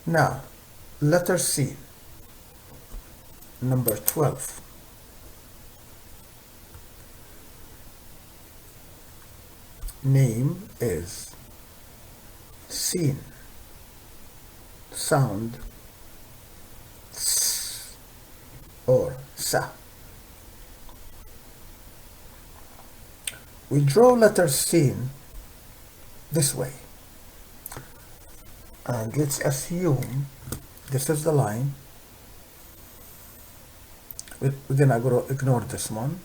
Now, letter C, number 12. Name is SHeen. Sound S or Sa. We draw letter SHeen this way. And let's assume this is the line. We're gonna ignore this one.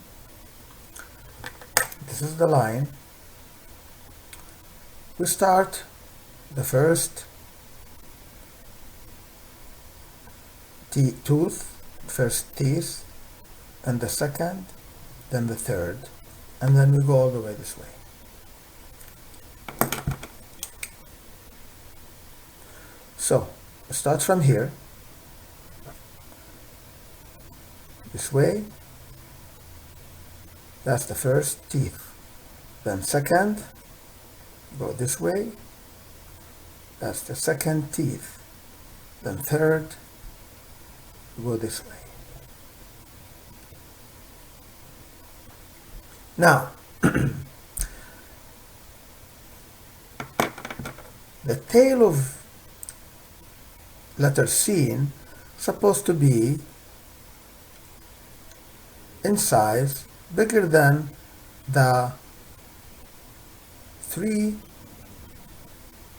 This is the line. We start the first first teeth, and the second, then the third, and then we go all the way this way. So start from here, this way. That's the first teeth. Then second, go this way. That's the second teeth. Then third, go this way. Now, the tail of letter SHeen supposed to be in size bigger than the 3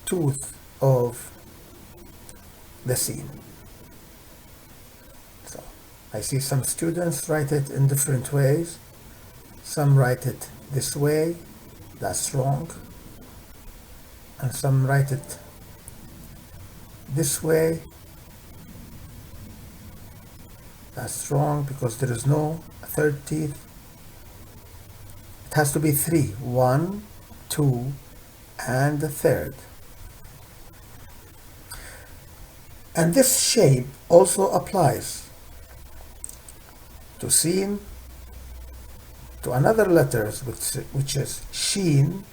tooth of the SHeen. So I see some students write it in different ways. Some write it this way, that's wrong, and some write it this way, that's wrong because there is no third teeth. It has to be 3, 1, 2, and the third. And this shape also applies to SHeen, to another letters which is SHeen,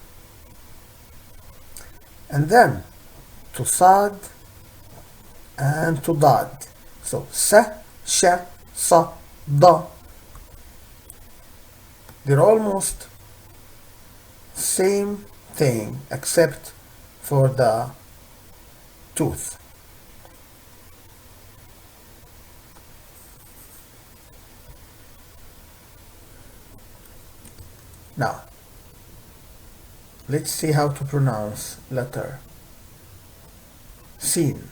and then to Saad and to DHaad. So Sa, Sha, Sa, Da. They're almost same thing except for the tooth. Now, let's see how to pronounce letter SHeen.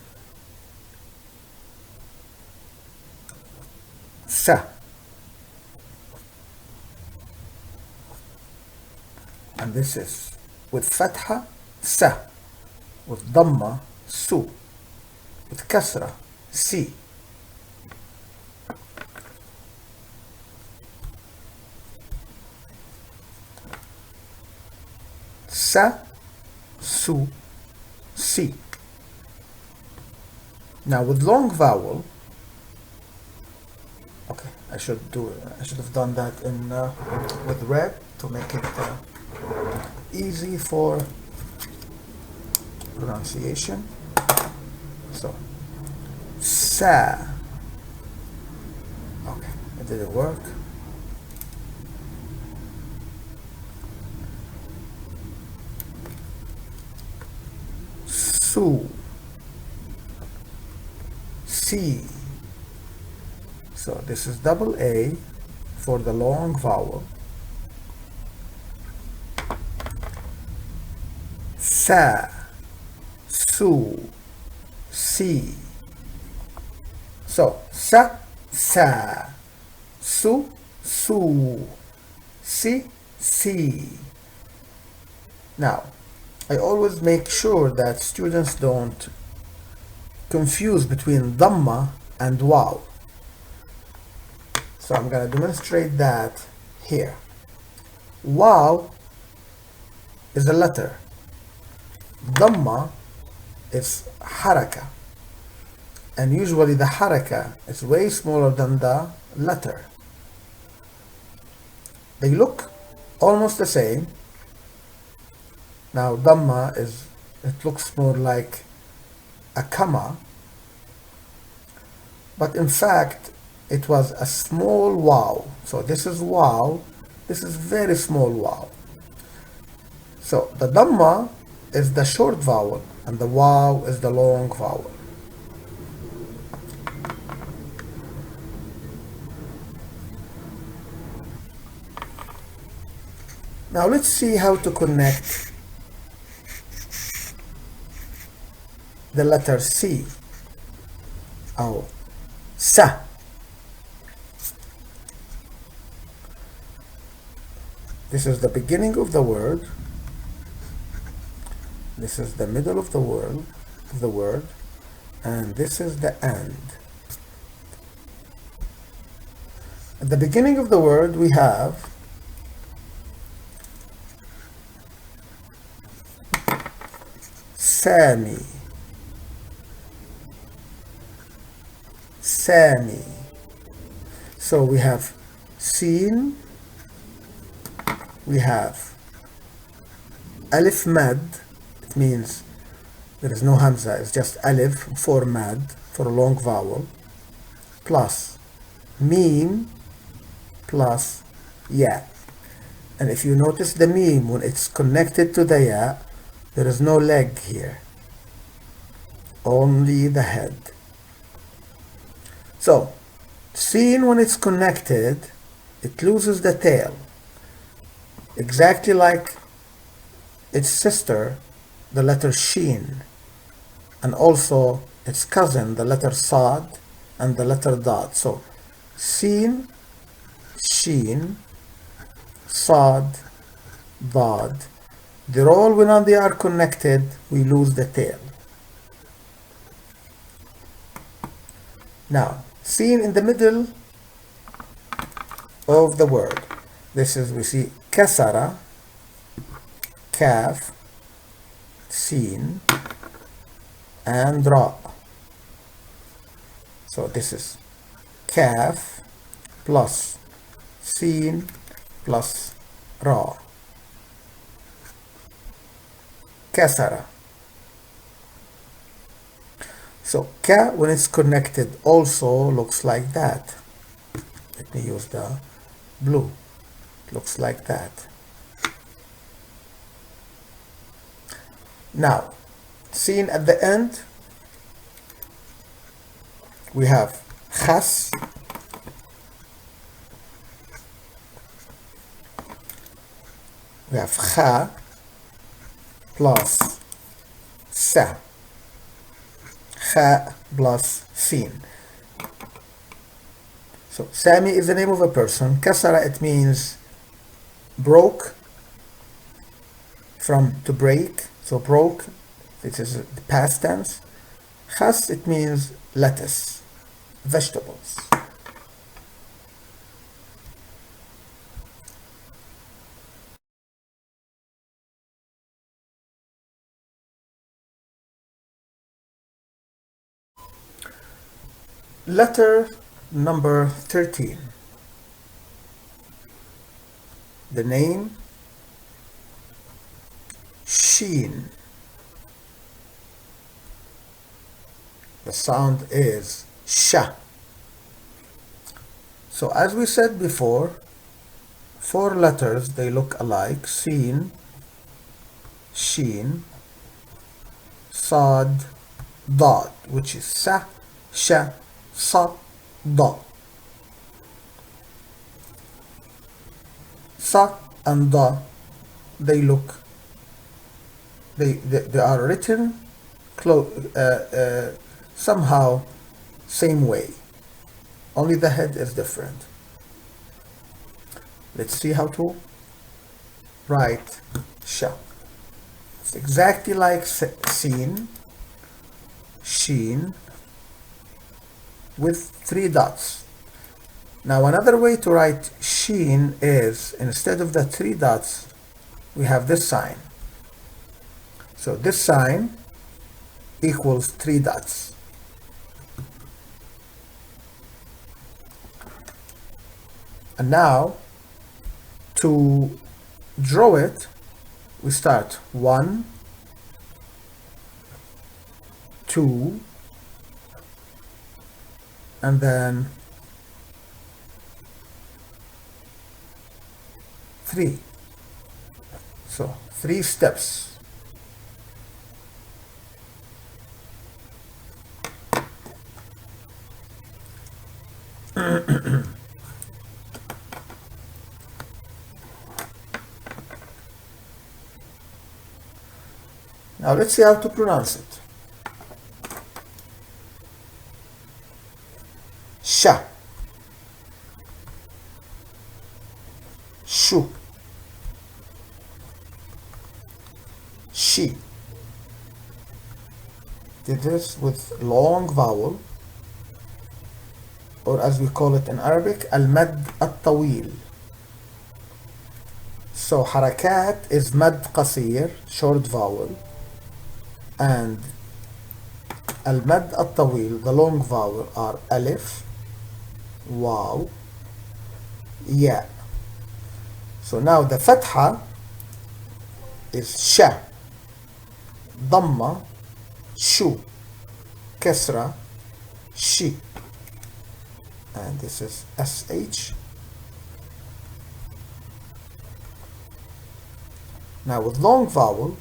Sa. And this is with fatha, Sa. With dhamma, Su. With kasra, Si. Sa, Su, Si. Now with long vowel, okay, I should have done that in with red to make it easy for pronunciation. So Sa. Okay, it didn't work. Su. Si. So this is double A for the long vowel. Sa, Su, Si. So Sa, Sa, Su, Su, Si, Si. Now, I always make sure that students don't confuse between dhamma and waw. So I'm going to demonstrate that here. Waw is a letter. Dhamma is haraka. And usually the haraka is way smaller than the letter. They look almost the same. Now dhamma it looks more like a comma, but in fact it was a small wow. So this is wow, this is very small wow. So the Dhamma is the short vowel and the wow is the long vowel. Now let's see how to connect the letter C, or sa. This is the beginning of the word. This is the middle of the word, and this is the end. At the beginning of the word we have Sami, Sami. So we have Sheen, we have Alif Mad. It means there is no Hamza, it's just Alif for Mad, for a long vowel, plus Mim plus Ya. And if you notice the Mim, when it's connected to the Ya, there is no leg here, only the head. So, Sheen, when it's connected, it loses the tail, exactly like its sister, the letter Sheen, and also its cousin, the letter Saad, and the letter DHaad. So, Sheen, Sheen, Saad, DHaad. They're all, when they are connected, we lose the tail. Now, Sheen in the middle of the word. This is, we see Kasara, Kaf, Sheen, and Ra. So this is Kaf plus Sheen plus Ra. Kasara. So Ka, when it's connected, also looks like that. Let me use the blue. It looks like that. Now, Sheen at the end, we have Khas, we have Kha plus Sa, Kha plus Sheen. So Sami is the name of a person. Kasara, it means broke, from to break. So broke, it is the past tense. Khas, it means lettuce, vegetables. Letter number 13. The name Sheen. The sound is Sha. So as we said before, 4 letters, they look alike. Sheen, Sheen, Saad, DHaad, which is Sa, Sha, Sa, Da. Sa and Da, they look, they are written somehow same way, only the head is different. Let's see how to write Sha. It's exactly like Sheen, Sheen, with 3 dots. Now another way to write Sheen is, instead of the 3 dots, we have this sign. So this sign equals 3 dots. And now to draw it, we start 1, 2, and then 3. So 3 steps. Now let's see how to pronounce it. Sha, shu, she. Did this with long vowel, or as we call it in Arabic, al-mad al-tawil. So harakat is mad qasir, short vowel, and al-mad al-tawil, the long vowel, are alif, waw, ya. So now the fatha is sha, dhamma, shu, kasra, shi, and this is sh. Now with long vowel,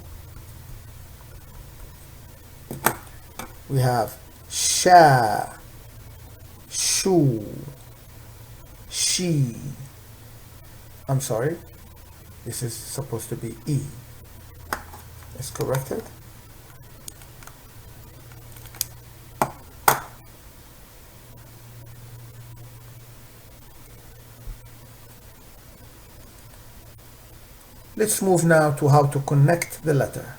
we have sha, shu, she. I'm sorry, this is supposed to be e. Let's correct it. Let's move now to how to connect the letter.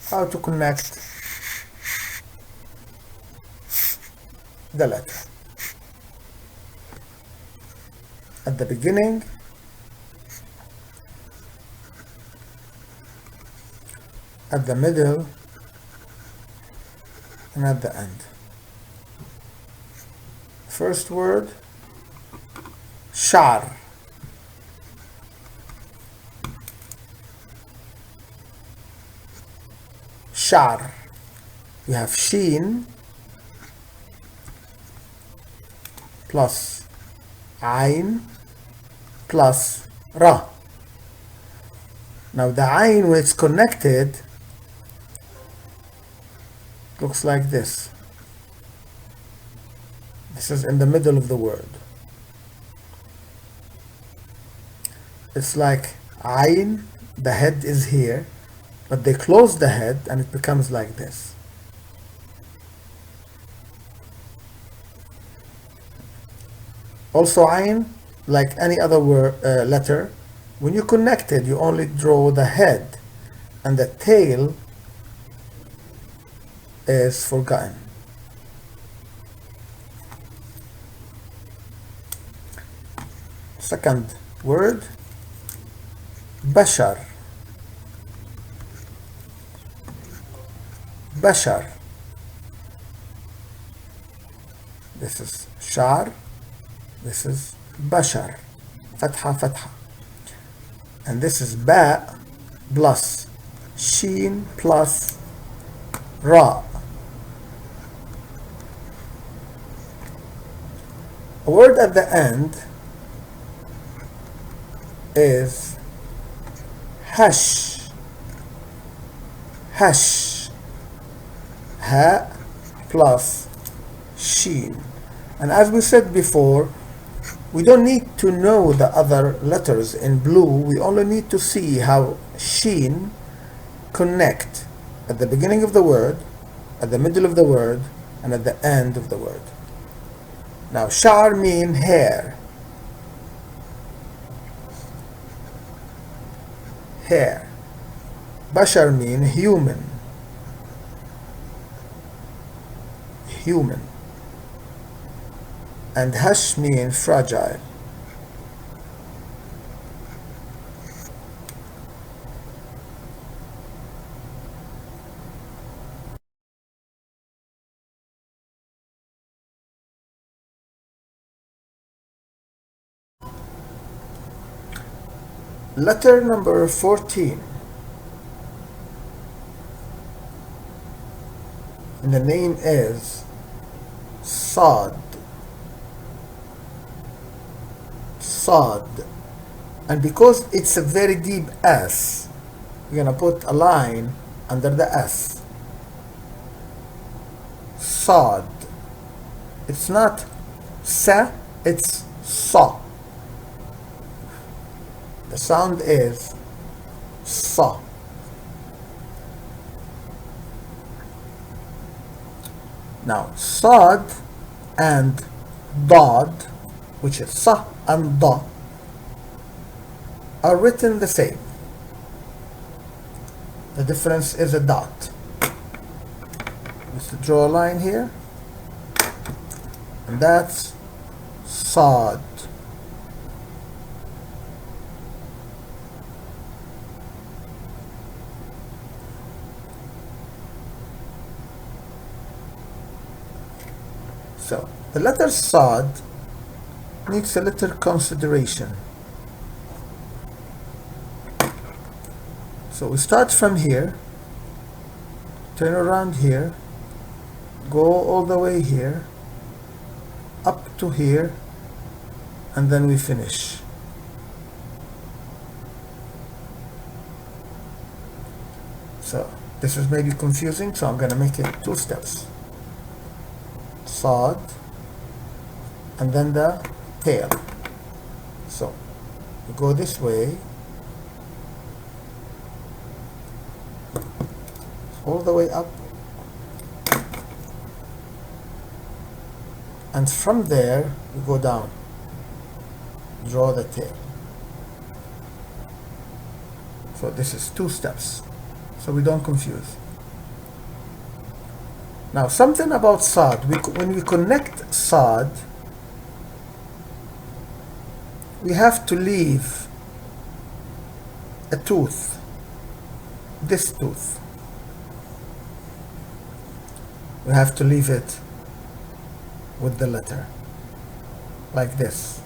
How to connect the letter. At the beginning, at the middle, and at the end. First word, shar. Shar. We have sheen plus ayn plus ra. Now the ayn, when it's connected, looks like this. This is in the middle of the word. It's like ayn, the head is here, but they close the head and it becomes like this. Also ayn, like any other word, letter, when you connect it, you only draw the head and the tail is forgotten. Second word, bashar. Bashar. This is shar. This is bashar. Fatha, fatha. And this is ba plus sheen plus ra. A word at the end is hash. Hash. Ha plus sheen. And as we said before, we don't need to know the other letters in blue. We only need to see how sheen connect at the beginning of the word, at the middle of the word, and at the end of the word. Now, shar mean hair. Hair. Bashar mean human. Human. And hash mean fragile. Letter number 14. and the name is Saad. Saad. And because it's a very deep S, we're gonna put a line under the S. Saad. It's not sa, it's sa. The sound is sa. Now, Saad and DHaad, which is sa and da, are written the same. The difference is a dot. Let's draw a line here, and that's Saad. So the letter Saad needs a little consideration. So we start from here, turn around here, go all the way here, up to here, and then we finish. So this is maybe confusing, so I'm going to make it 2 steps. Saad, and then the tail. So we go this way, all the way up, and from there we go down, draw the tail. So this is 2 steps, so we don't confuse. Now something about Saad, when we connect Saad, we have to leave a tooth, this tooth. We have to leave it with the letter, like this.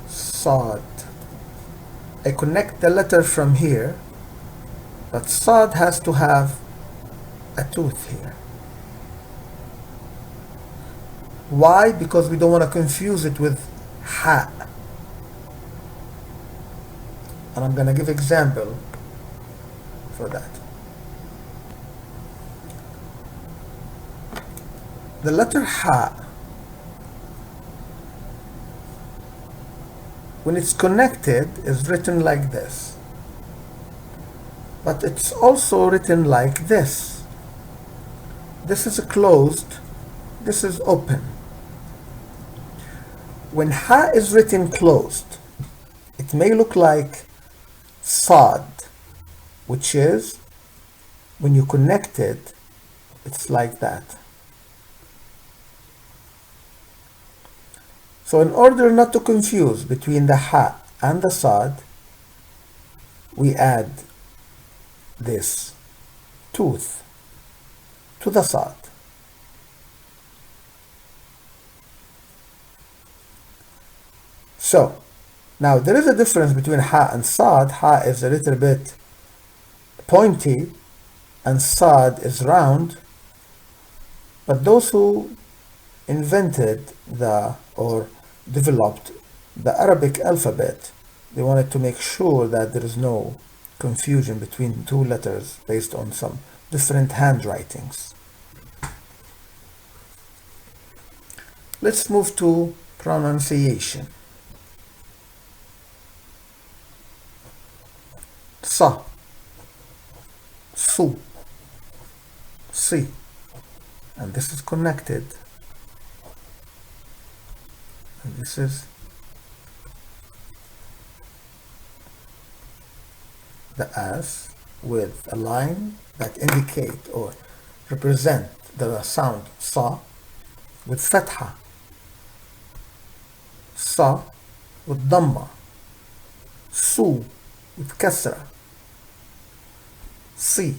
Saad. I connect the letter from here, but Saad has to have a tooth here. Why? Because we don't want to confuse it with ha. And I'm going to give example for that. The letter ha, when it's connected, is written like this. But it's also written like this. This is closed, this is open. When ha is written closed, it may look like Saad, which is, when you connect it, it's like that. So in order not to confuse between the ha and the Saad, we add this tooth to the Saad. So now there is a difference between ha and Saad. Ha is a little bit pointy and Saad is round, but those who invented or developed the Arabic alphabet, they wanted to make sure that there is no confusion between 2 letters based on some different handwritings. Let's move to pronunciation. Sa, su, si, and this is connected, and this is the S with a line that indicate or represent the sound sa with fatha, sa with dhamma, su with kasra, si.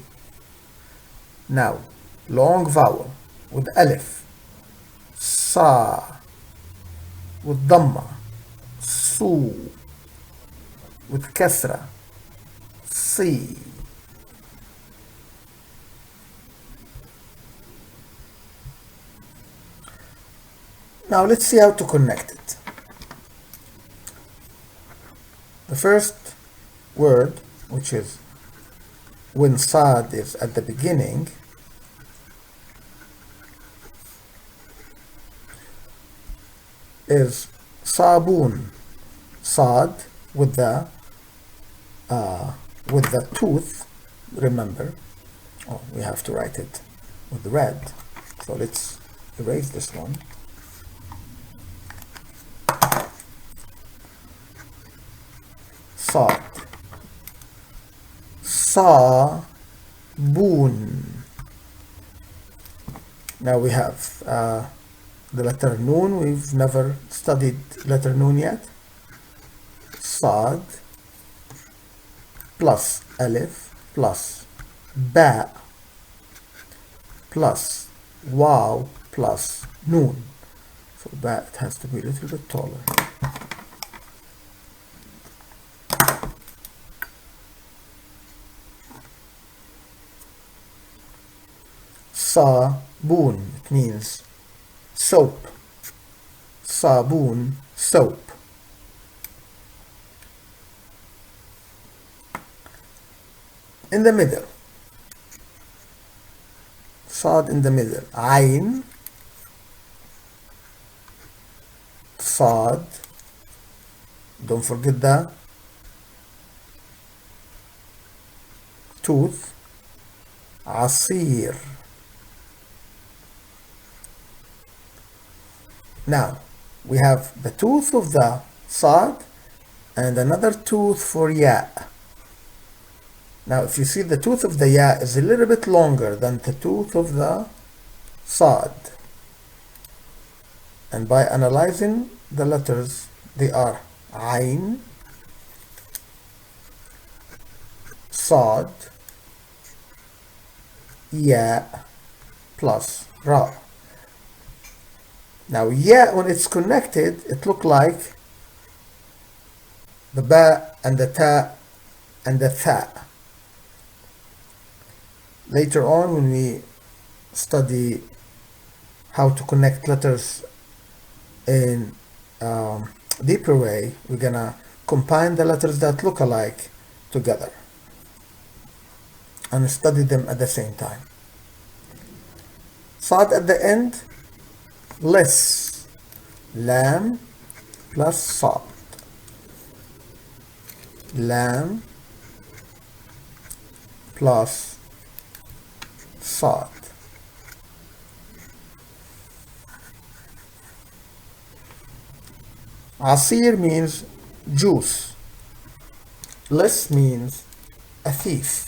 Now long vowel with alif, sa with dhamma, su with kasra, si. Now let's see how to connect it. The first word, which is when Saad is at the beginning, is Sabun. Saad with the tooth. Remember, oh, we have to write it with the red. So let's erase this one. Saad. Sabun. Now we have the letter Noon. We've never studied letter Noon yet. Saad plus Alif plus Ba plus Waw plus Noon. So Ba, it has to be a little bit taller. Sabun, it means soap. Sabun, soap. In the middle. Saad in the middle. Ayn. Saad. Don't forget the tooth. Asir. Now, we have the tooth of the Saad and another tooth for Ya. Now, if you see, the tooth of the Ya is a little bit longer than the tooth of the Saad. And by analyzing the letters, they are Ayn, Saad, Ya, plus Ra. Now, Ya, when it's connected, it looks like the Ba and the Ta and the Tha. Later on, when we study how to connect letters in deeper way, we're gonna combine the letters that look alike together and study them at the same time. Saad at the end, less. Lam plus Saad. Lam plus Saad. Asir means juice. Less means a thief.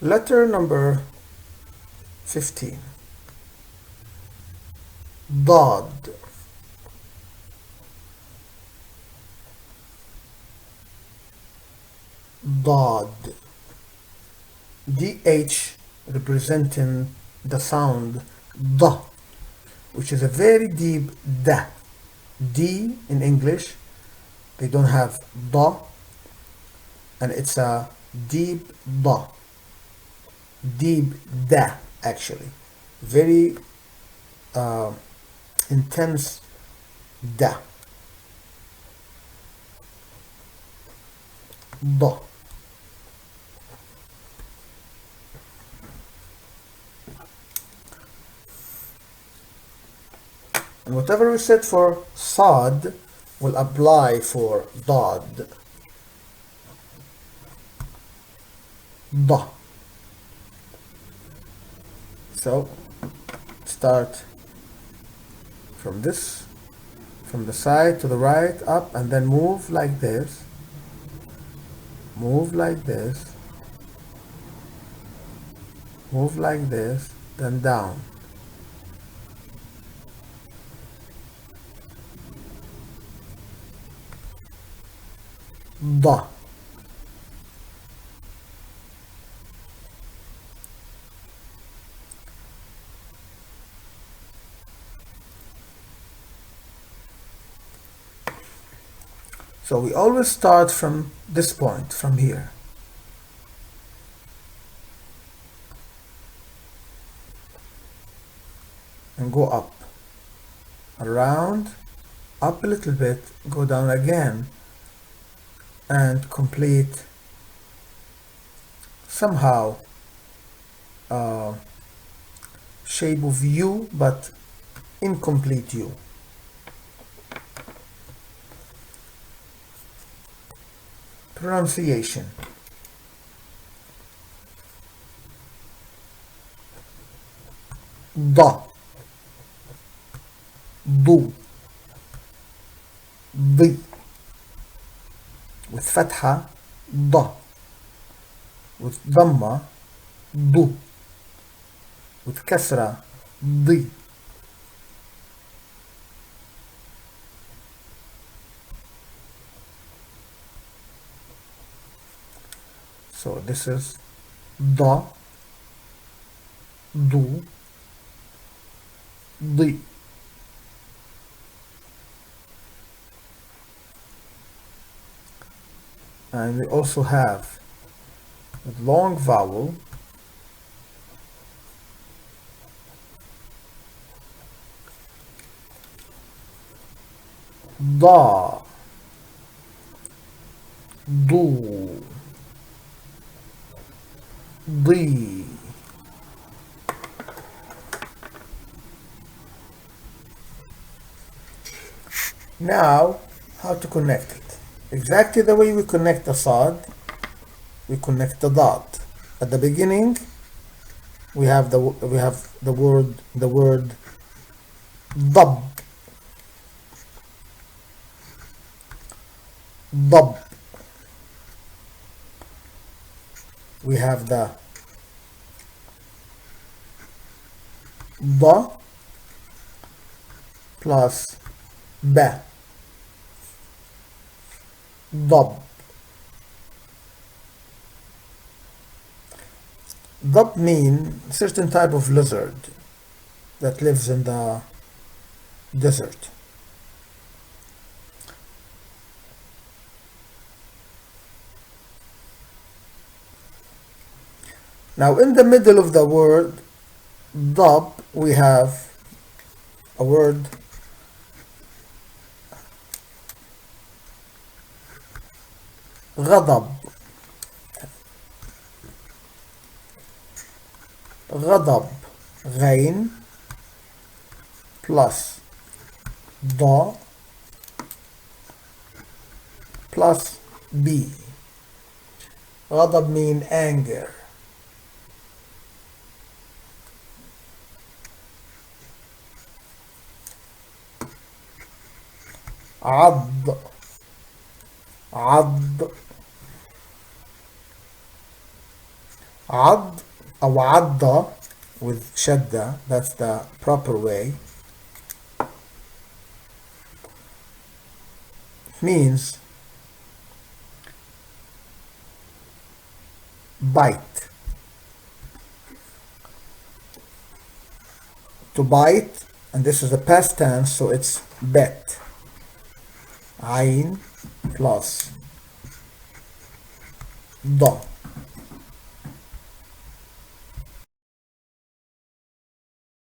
Letter number 15. DHaad. DHaad. DH representing the sound D, which is a very deep D. D in English, they don't have D, and it's a deep D. Deep Da, actually. Very intense Da. Da. And whatever we said for Saad will apply for DHaad. Da. So start from this, from the side to the right, up, and then move like this. Move like this. Move like this, then down. Da. So we always start from this point, from here. And go up, around, up a little bit, go down again, and complete somehow shape of U, but incomplete U. Pronunciation. Da, ضو ضي with فتحة ض with ضمة ضو with كسرة ضي. So this is ض ضو ضي. And we also have a long vowel ضا ضو ضي. Now, how to connect it? Exactly the way we connect the Saad, we connect the DHaad. At the beginning, we have the word ضب ضب. We have the ض plus ب ضب. ضب mean certain type of lizard that lives in the desert. Now in the middle of the word ضب we have a word غضب. غضب غين plus ض plus b. غضب mean anger. عض عض عض أو عضة with شدة, that's the proper way. It means bite. To bite, and this is the past tense, so it's bet. عين plus ض.